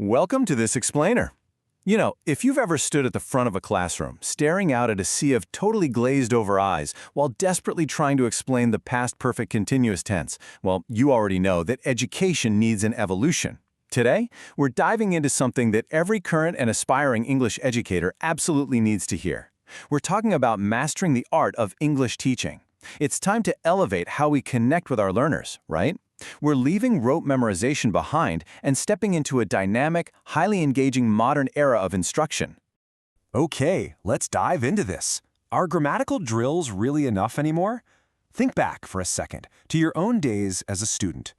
Welcome to this explainer. If you've ever stood at the front of a classroom, staring out at a sea of totally glazed over eyes while desperately trying to explain the past perfect continuous tense, well, you already know that education needs an evolution. Today, we're diving into something that every current and aspiring English educator absolutely needs to hear. We're talking about mastering the art of English teaching. It's time to elevate how we connect with our learners, right? We're leaving rote memorization behind and stepping into a dynamic, highly engaging modern era of instruction. Okay, let's dive into this. Are grammatical drills really enough anymore? Think back for a second to your own days as a student.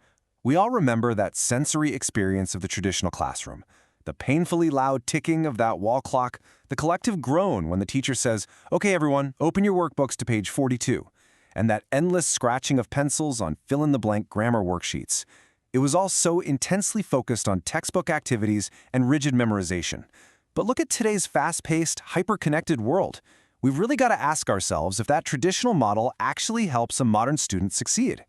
We all remember that sensory experience of the traditional classroom. The painfully loud ticking of that wall clock, the collective groan when the teacher says, "Okay, everyone, open your workbooks to page 42. And that endless scratching of pencils on fill-in-the-blank grammar worksheets. It was all so intensely focused on textbook activities and rigid memorization. But look at today's fast-paced, hyper-connected world. We've really got to ask ourselves if that traditional model actually helps a modern student succeed.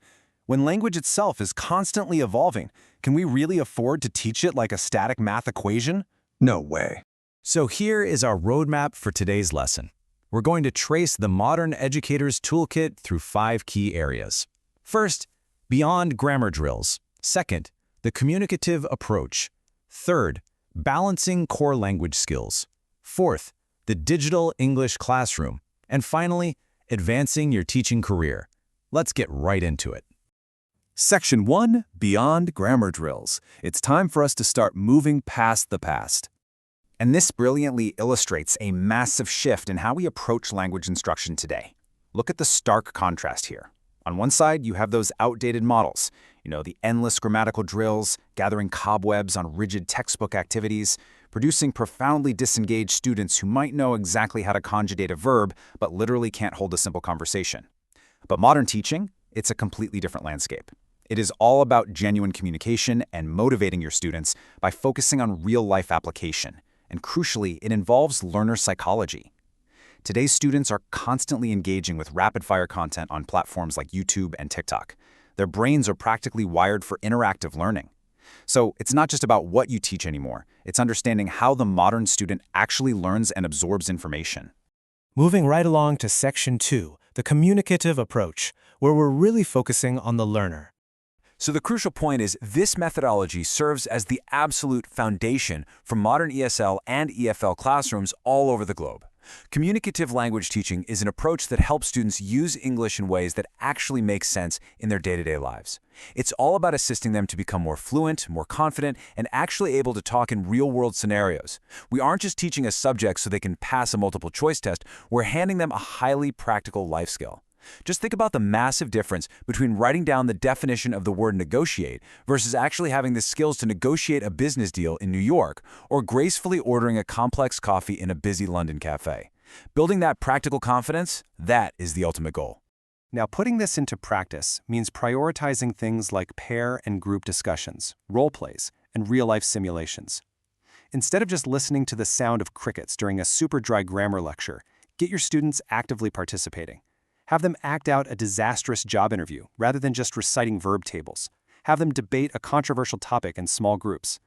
When language itself is constantly evolving, can we really afford to teach it like a static math equation? No way. So here is our roadmap for today's lesson. We're going to trace the modern educator's toolkit through 5 key areas. First, beyond grammar drills. Second, the communicative approach. Third, balancing core language skills. Fourth, the digital English classroom. And finally, advancing your teaching career. Let's get right into it. Section 1, Beyond Grammar Drills. It's time for us to start moving past the past. And this brilliantly illustrates a massive shift in how we approach language instruction today. Look at the stark contrast here. On one side, you have those outdated models, the endless grammatical drills, gathering cobwebs on rigid textbook activities, producing profoundly disengaged students who might know exactly how to conjugate a verb, but literally can't hold a simple conversation. But modern teaching, it's a completely different landscape. It is all about genuine communication and motivating your students by focusing on real-life application. And crucially, it involves learner psychology. Today's students are constantly engaging with rapid-fire content on platforms like YouTube and TikTok. Their brains are practically wired for interactive learning. So it's not just about what you teach anymore. It's understanding how the modern student actually learns and absorbs information. Moving right along to Section 2, the communicative approach, where we're really focusing on the learner. So the crucial point is this methodology serves as the absolute foundation for modern ESL and EFL classrooms all over the globe. Communicative language teaching is an approach that helps students use English in ways that actually make sense in their day-to-day lives. It's all about assisting them to become more fluent, more confident, and actually able to talk in real-world scenarios. We aren't just teaching a subject so they can pass a multiple-choice test, we're handing them a highly practical life skill. Just think about the massive difference between writing down the definition of the word negotiate versus actually having the skills to negotiate a business deal in New York or gracefully ordering a complex coffee in a busy London cafe. Building that practical confidence, that is the ultimate goal. Now, putting this into practice means prioritizing things like pair and group discussions, role plays, and real-life simulations. Instead of just listening to the sound of crickets during a super dry grammar lecture, get your students actively participating. Have them act out a disastrous job interview rather than just reciting verb tables. Have them debate a controversial topic in small groups.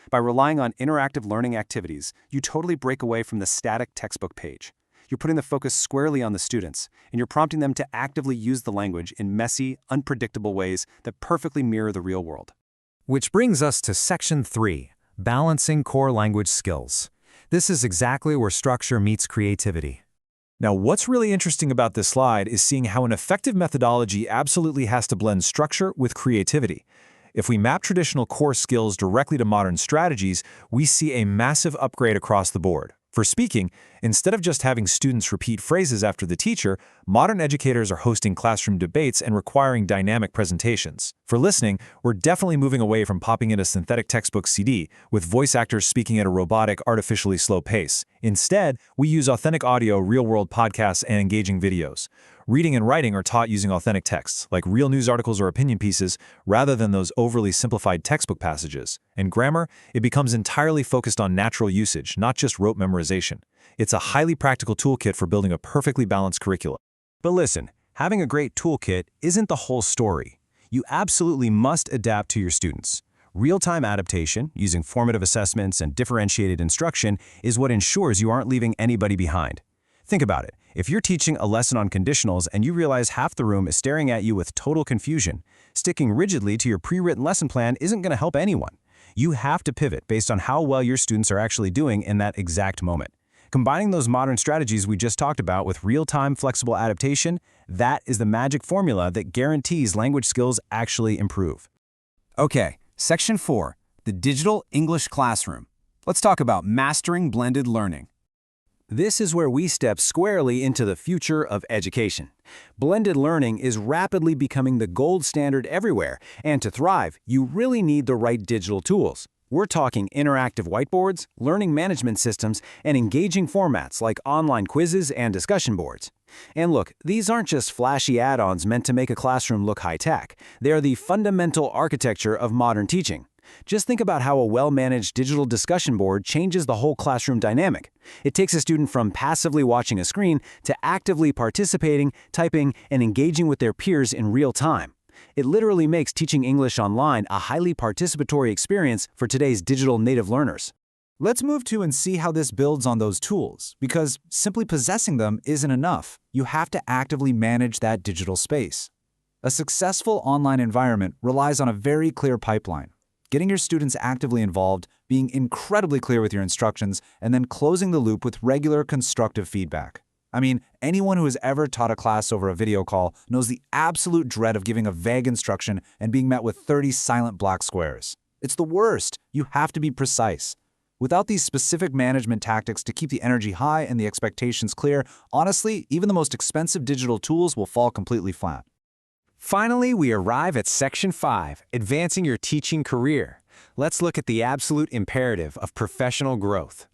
By relying on interactive learning activities, you totally break away from the static textbook page. You're putting the focus squarely on the students, and you're prompting them to actively use the language in messy, unpredictable ways that perfectly mirror the real world. Which brings us to Section 3, Balancing Core Language Skills. This is exactly where structure meets creativity. Now, what's really interesting about this slide is seeing how an effective methodology absolutely has to blend structure with creativity. If we map traditional core skills directly to modern strategies, we see a massive upgrade across the board. For speaking, instead of just having students repeat phrases after the teacher, modern educators are hosting classroom debates and requiring dynamic presentations. For listening, we're definitely moving away from popping in a synthetic textbook CD with voice actors speaking at a robotic, artificially slow pace. Instead, we use authentic audio, real-world podcasts, and engaging videos. Reading and writing are taught using authentic texts, like real news articles or opinion pieces, rather than those overly simplified textbook passages. And grammar, it becomes entirely focused on natural usage, not just rote memorization. It's a highly practical toolkit for building a perfectly balanced curriculum. But listen, having a great toolkit isn't the whole story. You absolutely must adapt to your students. Real-time adaptation, using formative assessments and differentiated instruction, is what ensures you aren't leaving anybody behind. Think about it. If you're teaching a lesson on conditionals and you realize half the room is staring at you with total confusion, sticking rigidly to your pre-written lesson plan isn't going to help anyone. You have to pivot based on how well your students are actually doing in that exact moment. Combining those modern strategies we just talked about with real-time flexible adaptation, that is the magic formula that guarantees language skills actually improve. Okay, Section 4, the Digital English Classroom. Let's talk about mastering blended learning. This is where we step squarely into the future of education. Blended learning is rapidly becoming the gold standard everywhere, and to thrive, you really need the right digital tools. We're talking interactive whiteboards, learning management systems, and engaging formats like online quizzes and discussion boards. And look, these aren't just flashy add-ons meant to make a classroom look high-tech. They are the fundamental architecture of modern teaching. Just think about how a well-managed digital discussion board changes the whole classroom dynamic. It takes a student from passively watching a screen to actively participating, typing, and engaging with their peers in real time. It literally makes teaching English online a highly participatory experience for today's digital native learners. Let's move to and see how this builds on those tools, because simply possessing them isn't enough. You have to actively manage that digital space. A successful online environment relies on a very clear pipeline. Getting your students actively involved, being incredibly clear with your instructions, and then closing the loop with regular constructive feedback. I mean, anyone who has ever taught a class over a video call knows the absolute dread of giving a vague instruction and being met with 30 silent black squares. It's the worst. You have to be precise. Without these specific management tactics to keep the energy high and the expectations clear, honestly, even the most expensive digital tools will fall completely flat. Finally, we arrive at Section 5, advancing your teaching career. Let's look at the absolute imperative of professional growth.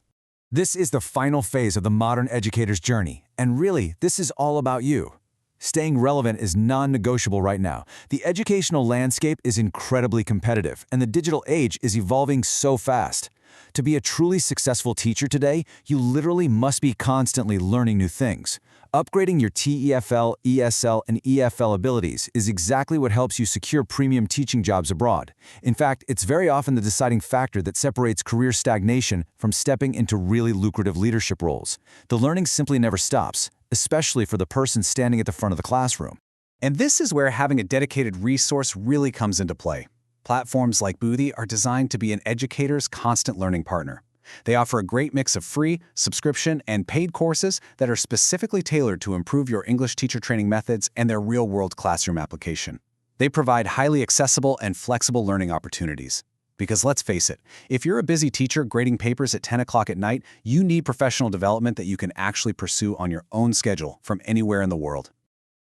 This is the final phase of the modern educator's journey, and really, this is all about you. Staying relevant is non-negotiable right now. The educational landscape is incredibly competitive, and the digital age is evolving so fast. To be a truly successful teacher today, you literally must be constantly learning new things. Upgrading your TEFL, ESL, and EFL abilities is exactly what helps you secure premium teaching jobs abroad. In fact, it's very often the deciding factor that separates career stagnation from stepping into really lucrative leadership roles. The learning simply never stops, especially for the person standing at the front of the classroom. And this is where having a dedicated resource really comes into play. Platforms like Boothi are designed to be an educator's constant learning partner. They offer a great mix of free, subscription, and paid courses that are specifically tailored to improve your English teacher training methods and their real-world classroom application. They provide highly accessible and flexible learning opportunities. Because let's face it, if you're a busy teacher grading papers at 10 o'clock at night, you need professional development that you can actually pursue on your own schedule from anywhere in the world.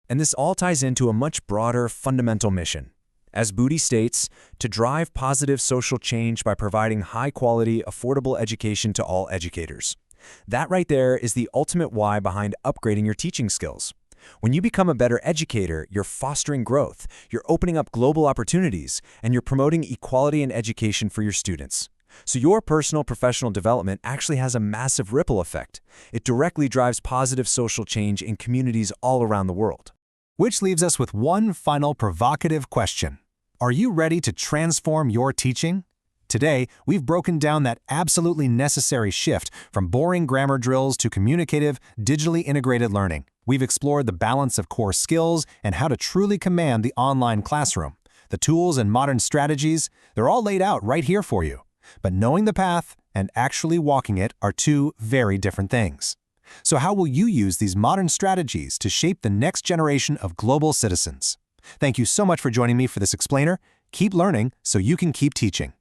And this all ties into a much broader, fundamental mission. As Boothi states, to drive positive social change by providing high-quality, affordable education to all educators. That right there is the ultimate why behind upgrading your teaching skills. When you become a better educator, you're fostering growth, you're opening up global opportunities, and you're promoting equality in education for your students. So your personal professional development actually has a massive ripple effect. It directly drives positive social change in communities all around the world. Which leaves us with one final provocative question. Are you ready to transform your teaching? Today, we've broken down that absolutely necessary shift from boring grammar drills to communicative, digitally integrated learning. We've explored the balance of core skills and how to truly command the online classroom. The tools and modern strategies, they're all laid out right here for you. But knowing the path and actually walking it are two very different things. So how will you use these modern strategies to shape the next generation of global citizens? Thank you so much for joining me for this explainer. Keep learning so you can keep teaching.